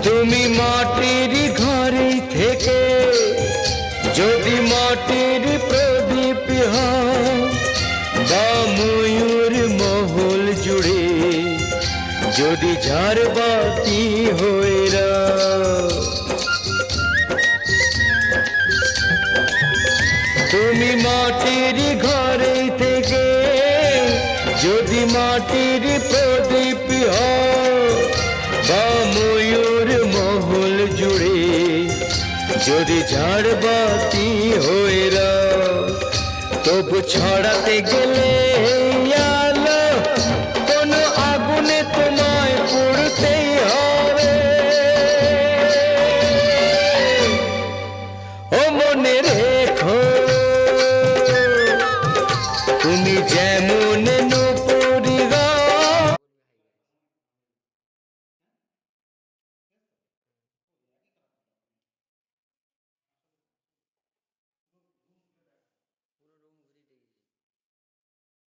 তুমি মাটির ঘরে থেকে যদি মাটির প্রদীপ হও বা ময়ূর মহল জুড়ে যদি ঝাড়বাতি হয়ে রাও, তুমি মাটির ঘরে থেকে যদি মাটির প্রদীপ হও বা ময়ূর মহল জুড়ে যদি ঝাড়বাতি হয়ে রাও, তবু ছড়াতে গেলে